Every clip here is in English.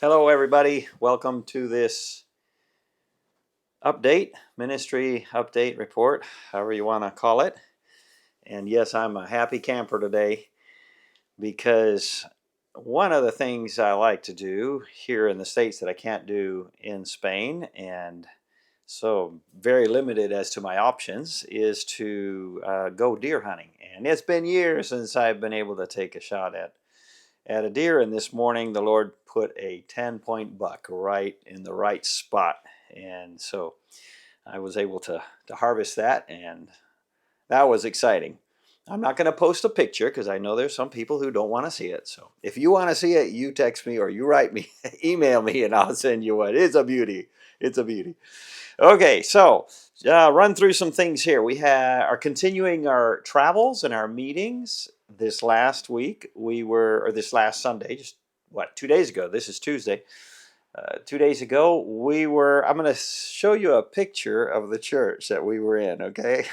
Hello, everybody. Welcome to this ministry update report, however you want to call it. And yes, I'm a happy camper today because one of the things I like to do here in the States that I can't do in Spain, and so very limited as to my options, is to go deer hunting. And it's been years since I've been able to take a shot at a deer, and this morning the Lord put a 10-point buck right in the right spot, and so I was able to harvest that, and that was exciting. I'm not going to post a picture because I know there's some people who don't want to see it. So if you want to see it, you text me or you write me, email me, and I'll send you one. It's a beauty. It's a beauty. Okay, so run through some things here. We are continuing our travels and our meetings. This last week, this last Sunday, just 2 days ago? This is Tuesday. 2 days ago, I'm going to show you a picture of the church that we were in, okay?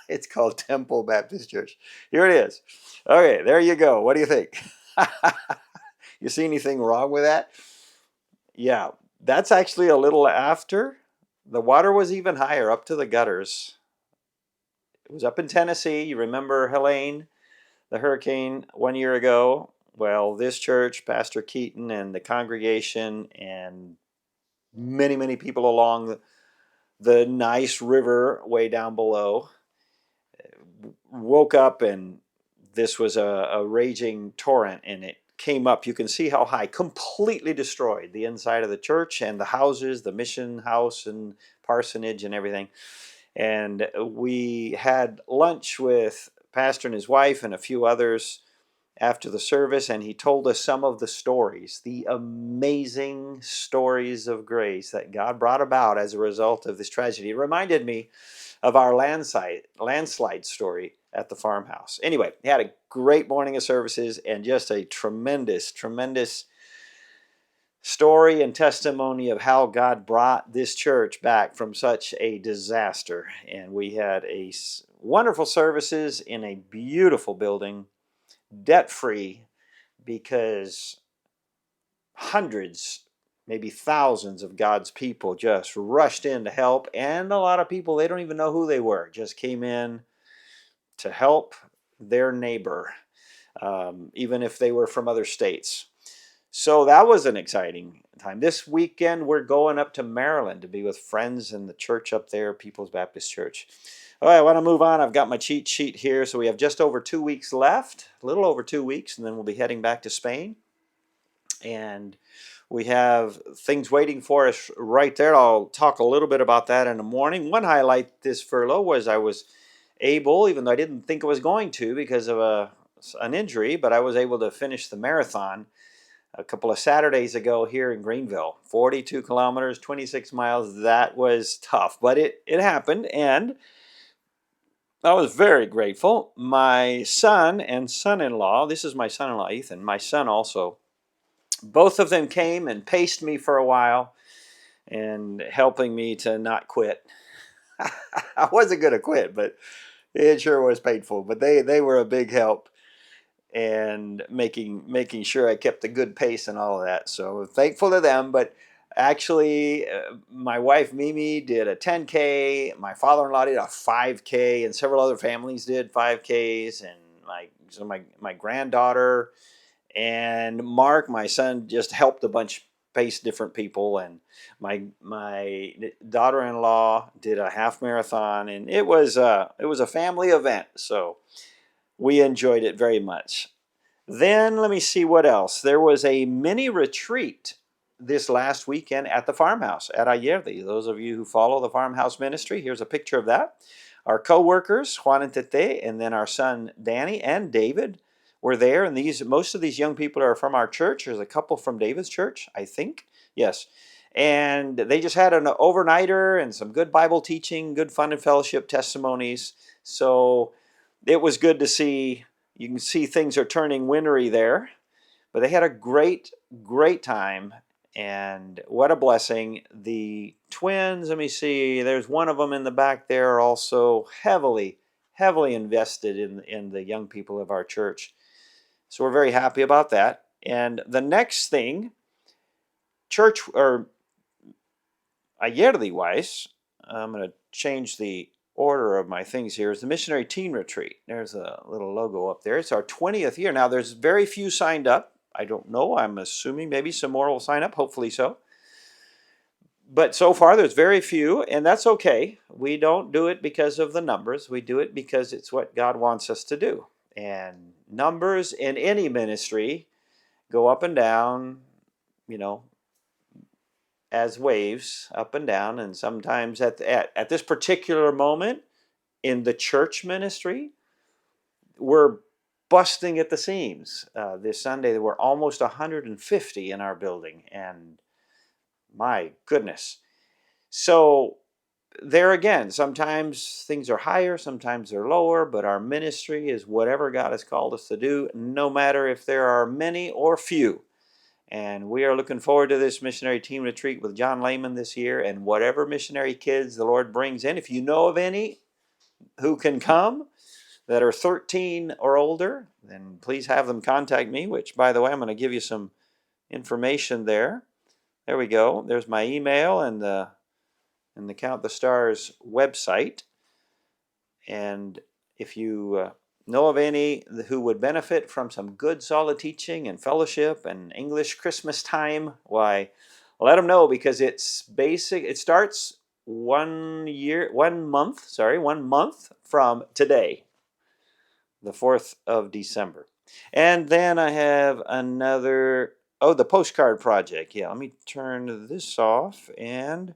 It's called Temple Baptist Church. Here it is. Okay, there you go. What do you think? You see anything wrong with that? Yeah, that's actually a little after. The water was even higher up to the gutters. It was up in Tennessee. You remember Helene, the hurricane 1 year ago? Well, this church, Pastor Keaton and the congregation and many, many people along the nice river way down below woke up, and this was a raging torrent, and it came up. You can see how high, completely destroyed the inside of the church and the houses, the mission house and parsonage and everything. And we had lunch with Pastor and his wife and a few others after the service, and he told us some of the stories, the amazing stories of grace that God brought about as a result of this tragedy. It reminded me of our landslide story at the farmhouse. Anyway, he had a great morning of services and just a tremendous, tremendous story and testimony of how God brought this church back from such a disaster. And we had wonderful services in a beautiful building, debt-free, because hundreds, maybe thousands of God's people just rushed in to help, and a lot of people, they don't even know who they were, just came in to help their neighbor, even if they were from other states. So that was an exciting time. This weekend, we're going up to Maryland to be with friends in the church up there, People's Baptist Church. All right, I want to move on. I've got my cheat sheet here. So we have just over 2 weeks left, a little over 2 weeks, and then we'll be heading back to Spain. And we have things waiting for us right there. I'll talk a little bit about that in the morning. One highlight this furlough was I was able, even though I didn't think I was going to because of an injury, but I was able to finish the marathon a couple of Saturdays ago here in Greenville. 42 kilometers, 26 miles. That was tough, but it happened, and I was very grateful. My son and son-in-law, this is my son-in-law Ethan, my son also, both of them came and paced me for a while and helping me to not quit. I wasn't going to quit, but it sure was painful. But they were a big help and making sure I kept a good pace and all of that. So thankful to them. But actually, my wife Mimi did a 10K. My father-in-law did a 5K, and several other families did 5Ks. And my granddaughter and Mark, my son, just helped a bunch pace different people, and my daughter-in-law did a half marathon, and it was a family event, so we enjoyed it very much. Then let me see what else. There was a mini retreat this last weekend at the farmhouse at Ayerdi. Those of you who follow the farmhouse ministry, here's a picture of that. Our co-workers, Juan and Tete, and then our son Danny and David were there, and most of these young people are from our church. There's a couple from David's church, I think. Yes. And they just had an overnighter and some good Bible teaching, good fun and fellowship testimonies. So it was good to see. You can see things are turning wintry there. But they had a great, great time. And what a blessing. The twins, let me see, there's one of them in the back there, also heavily, heavily invested in the young people of our church. So we're very happy about that. And the next thing church or yearly wise, I'm going to change the order of my things here, is the missionary teen retreat. There's a little logo up there. It's our 20th year. Now, there's very few signed up. I don't know. I'm assuming maybe some more will sign up. Hopefully so. But so far, there's very few, and that's okay. We don't do it because of the numbers. We do it because it's what God wants us to do. And numbers in any ministry go up and down, you know, as waves, up and down. And sometimes at this particular moment in the church ministry, we're busting at the seams. This Sunday, there were almost 150 in our building, and my goodness. So there again, sometimes things are higher, sometimes they're lower, but our ministry is whatever God has called us to do, no matter if there are many or few. And we are looking forward to this missionary team retreat with John Lehman this year, and whatever missionary kids the Lord brings in. If you know of any who can come that are 13 or older, then please have them contact me, which, by the way, I'm going to give you some information there. There we go. There's my email and the Count the Stars website. And if you know of any who would benefit from some good solid teaching and fellowship and English Christmas time, why, let them know, because it's basic. It starts 1 month from today, the 4th of December. And then I have another, the postcard project. Yeah, let me turn this off. And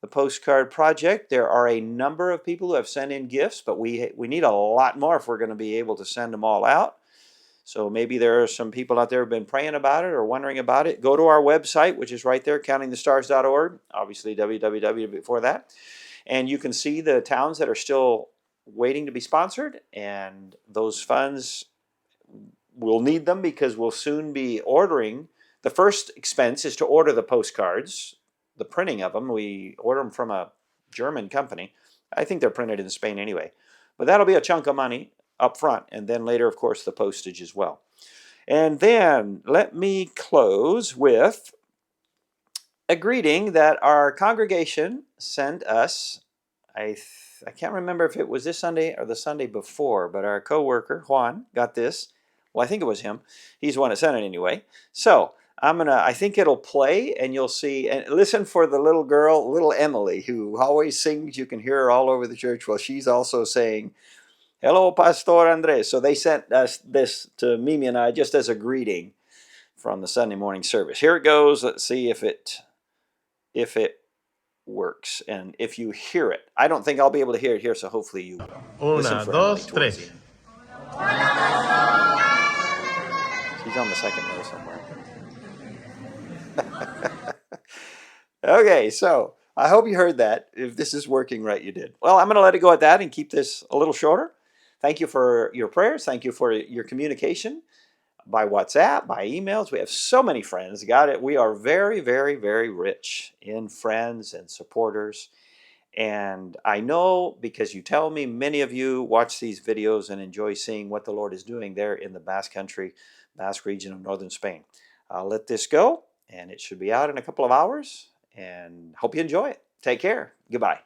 the postcard project, there are a number of people who have sent in gifts, but we need a lot more if we're going to be able to send them all out. So maybe there are some people out there who have been praying about it or wondering about it. Go to our website, which is right there, countingthestars.org, obviously www before that. And you can see the towns that are still waiting to be sponsored, and those funds, we'll need them because we'll soon be ordering. The first expense is to order the postcards, the printing of them. We order them from a German company. I think they're printed in Spain anyway. But that'll be a chunk of money up front, and then later, of course, the postage as well. And then let me close with a greeting that our congregation sent us. I can't remember if it was this Sunday or the Sunday before, but our co-worker, Juan, got this. Well, I think it was him. He's the one that sent it anyway. So I think it'll play, and you'll see, and listen for the little girl, little Emily, who always sings. You can hear her all over the church. Well, she's also saying, "Hello, Pastor Andres." So they sent us this to Mimi and I just as a greeting from the Sunday morning service. Here it goes. Let's see if it works, and if you hear it. I don't think I'll be able to hear it here, so hopefully you will. Listen for Emily towards the end. She's on the second row somewhere. Okay, so I hope you heard that. If this is working right, you did. Well, I'm going to let it go at that and keep this a little shorter. Thank you for your prayers. Thank you for your communication by WhatsApp, by emails. We have so many friends. Got it. We are very, very, very rich in friends and supporters. And I know, because you tell me, many of you watch these videos and enjoy seeing what the Lord is doing there in the Basque Country, Basque region of northern Spain. I'll let this go, and it should be out in a couple of hours, and hope you enjoy it. Take care. Goodbye.